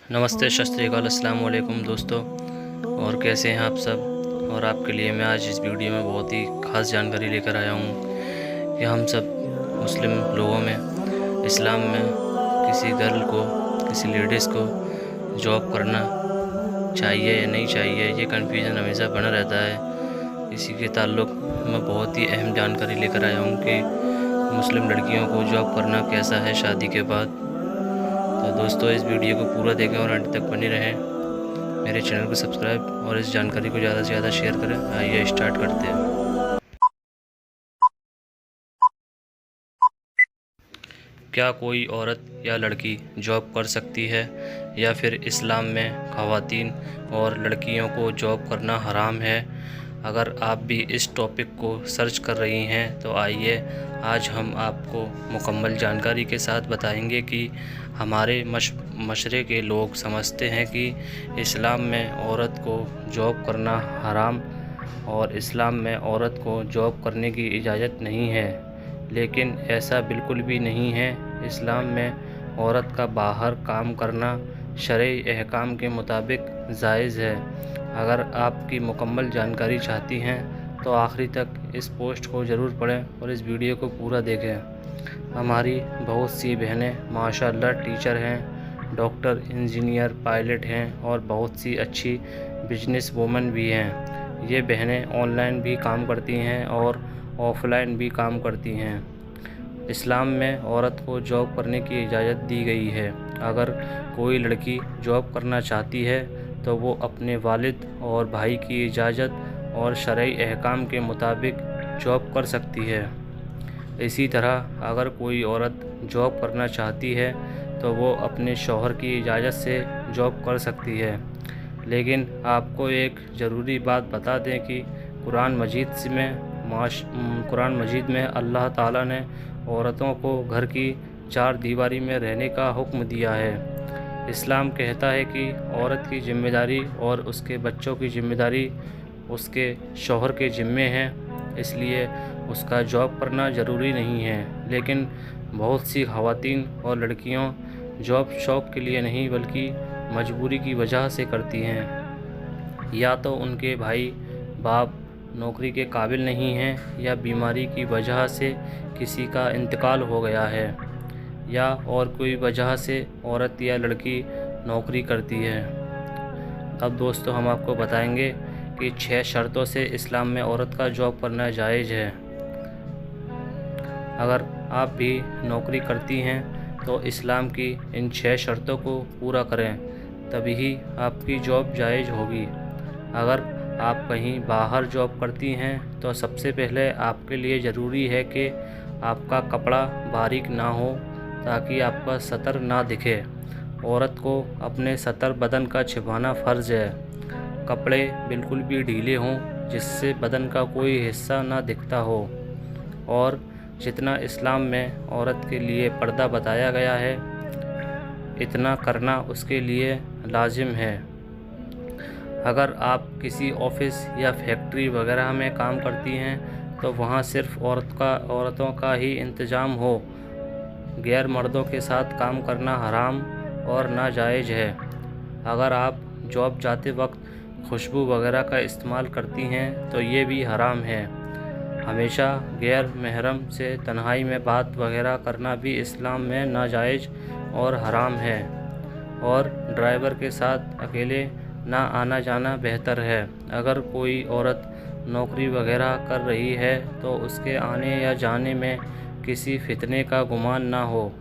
नमस्ते, सत श्री अकाल, अस्सलाम वालेकुम दोस्तों। और कैसे हैं आप सब। और आपके लिए मैं आज इस वीडियो में बहुत ही ख़ास जानकारी लेकर आया हूँ कि हम सब मुस्लिम लोगों में इस्लाम में किसी गर्ल को, किसी लेडीज़ को जॉब करना चाहिए या नहीं चाहिए, ये कन्फ्यूज़न हमेशा बना रहता है। इसी के ताल्लुक़ मैं बहुत ही अहम जानकारी लेकर आया हूँ कि मुस्लिम लड़कियों को जॉब करना कैसा है शादी के बाद। तो दोस्तों, इस वीडियो को पूरा देखें और अंत तक बने रहें। मेरे चैनल को सब्सक्राइब और इस जानकारी को ज़्यादा से ज़्यादा शेयर करें। आइए स्टार्ट करते हैं। क्या कोई औरत या लड़की जॉब कर सकती है या फिर इस्लाम में ख़वातीन और लड़कियों को जॉब करना हराम है? अगर आप भी इस टॉपिक को सर्च कर रही हैं तो आइए आज हम आपको मुकम्मल जानकारी के साथ बताएंगे कि हमारे मशरे के लोग समझते हैं कि इस्लाम में औरत को जॉब करना हराम और इस्लाम में औरत को जॉब करने की इजाज़त नहीं है, लेकिन ऐसा बिल्कुल भी नहीं है। इस्लाम में औरत का बाहर काम करना शरई अहकाम के मुताबिक जायज़ है। अगर आपकी मुकम्मल जानकारी चाहती हैं तो आखिरी तक इस पोस्ट को ज़रूर पढ़ें और इस वीडियो को पूरा देखें। हमारी बहुत सी बहनें माशाअल्लाह टीचर हैं, डॉक्टर, इंजीनियर, पायलट हैं और बहुत सी अच्छी बिजनेस वूमेन भी हैं। ये बहनें ऑनलाइन भी काम करती हैं और ऑफ़लाइन भी काम करती हैं। इस्लाम में औरत को जॉब करने की इजाज़त दी गई है। अगर कोई लड़की जॉब करना चाहती है तो वो अपने वालिद और भाई की इजाज़त और शरई अहकाम के मुताबिक जॉब कर सकती है। इसी तरह अगर कोई औरत जॉब करना चाहती है तो वो अपने शौहर की इजाज़त से जॉब कर सकती है। लेकिन आपको एक ज़रूरी बात बता दें कि कुरान मजीद में अल्लाह ताला ने औरतों को घर की चार दीवारी में रहने का हुक्म दिया है। इस्लाम कहता है कि औरत की ज़िम्मेदारी और उसके बच्चों की ज़िम्मेदारी उसके शौहर के ज़िम्मे है, इसलिए उसका जॉब करना ज़रूरी नहीं है। लेकिन बहुत सी ख़वातीन और लड़कियों जॉब शौक़ के लिए नहीं बल्कि मजबूरी की वजह से करती हैं। या तो उनके भाई बाप नौकरी के काबिल नहीं हैं, या बीमारी की वजह से किसी का इंतकाल हो गया है, या और कोई वजह से औरत या लड़की नौकरी करती है। अब दोस्तों, हम आपको बताएंगे कि 6 शर्तों से इस्लाम में औरत का जॉब करना जायज़ है। अगर आप भी नौकरी करती हैं तो इस्लाम की इन 6 शर्तों को पूरा करें, तभी आपकी जॉब जायज़ होगी। अगर आप कहीं बाहर जॉब करती हैं तो सबसे पहले आपके लिए ज़रूरी है कि आपका कपड़ा बारीक ना हो ताकि आपका सतर ना दिखे। औरत को अपने सतर बदन का छिपाना फ़र्ज़ है। कपड़े बिल्कुल भी ढीले हों जिससे बदन का कोई हिस्सा ना दिखता हो, और जितना इस्लाम में औरत के लिए पर्दा बताया गया है इतना करना उसके लिए लाजिम है। अगर आप किसी ऑफ़िस या फैक्ट्री वगैरह में काम करती हैं तो वहाँ सिर्फ़ औरतों का ही इंतज़ाम हो। गैर मर्दों के साथ काम करना हराम और नाजायज़ है। अगर आप जॉब जाते वक्त खुशबू वगैरह का इस्तेमाल करती हैं तो ये भी हराम है। हमेशा गैर महरम से तन्हाई में बात वगैरह करना भी इस्लाम में नाजायज़ और हराम है। और ड्राइवर के साथ अकेले ना आना जाना बेहतर है। अगर कोई औरत नौकरी वगैरह कर रही है तो उसके आने या जाने में किसी फितने का गुमान ना हो।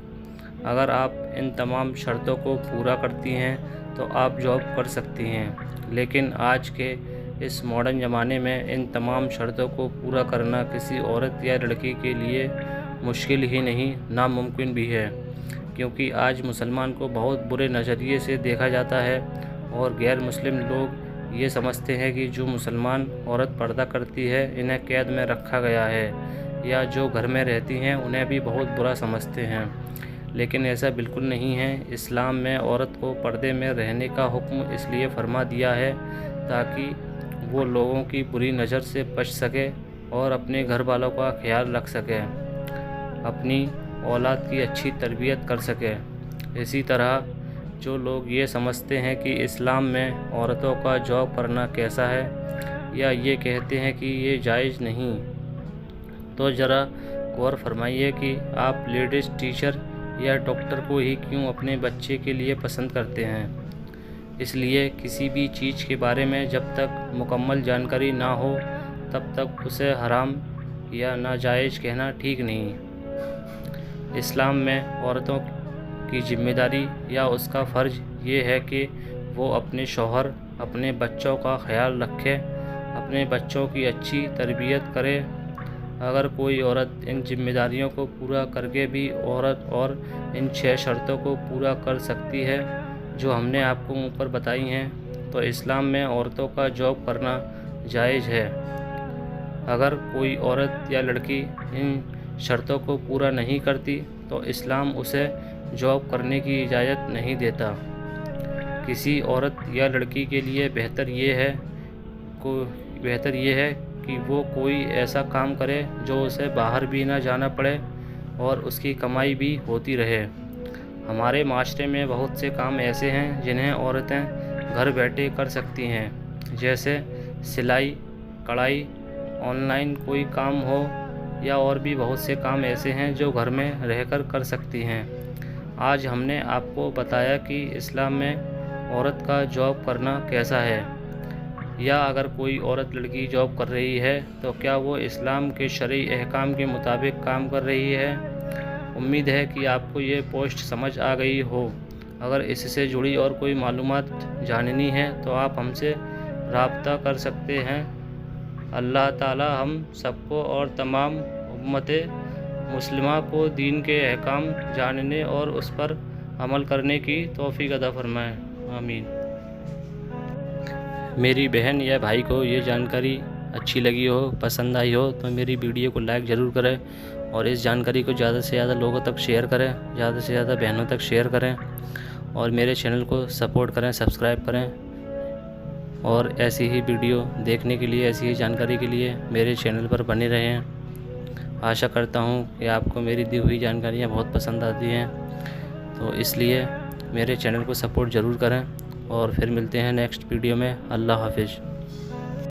अगर आप इन तमाम शर्तों को पूरा करती हैं तो आप जॉब कर सकती हैं। लेकिन आज के इस मॉडर्न ज़माने में इन तमाम शर्तों को पूरा करना किसी औरत या लड़की के लिए मुश्किल ही नहीं, नामुमकिन भी है, क्योंकि आज मुसलमान को बहुत बुरे नज़रिए से देखा जाता है और गैर मुस्लिम लोग ये समझते हैं कि जो मुसलमान औरत पर्दा करती है इन्हें कैद में रखा गया है, या जो घर में रहती हैं उन्हें भी बहुत बुरा समझते हैं। लेकिन ऐसा बिल्कुल नहीं है। इस्लाम में औरत को पर्दे में रहने का हुक्म इसलिए फरमा दिया है ताकि वो लोगों की बुरी नज़र से बच सके और अपने घर वालों का ख्याल रख सके, अपनी औलाद की अच्छी तरबियत कर सके। इसी तरह जो लोग ये समझते ہیں کہ اسلام میں عورتوں کا جاب کرنا کیسا ہے یا یہ کہتے ہیں کہ یہ جائز نہیں، تو ذرا غور فرمائیے کہ آپ لیڈیز ٹیچر یا ڈاکٹر کو ہی کیوں اپنے بچے کے لیے پسند کرتے ہیں۔ اس لیے کسی بھی چیز کے بارے میں جب تک مکمل جانکاری نہ ہو تب تک اسے حرام یا ناجائز کہنا ٹھیک نہیں۔ اسلام میں عورتوں کی ذمہ داری یا اس کا فرض یہ ہے کہ وہ اپنے شوہر، اپنے بچوں کا خیال رکھے، اپنے بچوں کی اچھی تربیت کرے۔ اگر کوئی عورت ان ذمہ داریوں کو پورا کر کے بھی عورت اور ان 6 شرطوں کو پورا کر سکتی ہے جو ہم نے آپ کو اوپر بتائی ہیں، تو اسلام میں عورتوں کا جاب کرنا جائز ہے۔ اگر کوئی عورت یا لڑکی ان شرطوں کو پورا نہیں کرتی تو اسلام اسے جاب کرنے کی اجازت نہیں دیتا۔ کسی عورت یا لڑکی کے لیے بہتر یہ ہے کہ وہ کوئی ایسا کام کرے جو اسے باہر بھی نہ جانا پڑے اور اس کی کمائی بھی ہوتی رہے۔ ہمارے معاشرے میں بہت سے کام ایسے ہیں جنہیں عورتیں گھر بیٹھے کر سکتی ہیں، جیسے سلائی، کڑھائی، آن لائن کوئی کام ہو یا اور بھی بہت سے کام ایسے ہیں جو گھر میں رہ کر سکتی ہیں۔ آج ہم نے آپ کو بتایا کہ اسلام میں عورت کا جاب کرنا کیسا ہے، یا اگر کوئی عورت لڑکی جاب کر رہی ہے تو کیا وہ اسلام کے شرعی احکام کے مطابق کام کر رہی ہے۔ امید ہے کہ آپ کو یہ پوسٹ سمجھ آ گئی ہو۔ اگر اس سے جڑی اور کوئی معلومات جاننی ہے تو آپ ہم سے رابطہ کر سکتے ہیں۔ اللہ تعالی ہم سب کو اور تمام امت مسلمہ کو دین کے احکام جاننے اور اس پر عمل کرنے کی توفیق عطا فرمائے، آمین۔ میری بہن یا بھائی کو یہ جانکاری اچھی لگی ہو، پسند آئی ہو تو میری ویڈیو کو لائک ضرور کریں اور اس جانکاری کو زیادہ سے زیادہ لوگوں تک شیئر کریں، زیادہ سے زیادہ بہنوں تک شیئر کریں، اور میرے چینل کو سپورٹ کریں، سبسکرائب کریں، اور ایسی ہی ویڈیو دیکھنے کے لیے، ایسی ہی جانکاری کے لیے میرے چینل پر بنے رہیں۔ آشا کرتا ہوں کہ آپ کو میری دی ہوئی جانکاریاں بہت پسند آتی ہیں، تو اس لیے میرے چینل کو سپورٹ ضرور کریں، اور پھر ملتے ہیں نیکسٹ ویڈیو میں۔ اللہ حافظ۔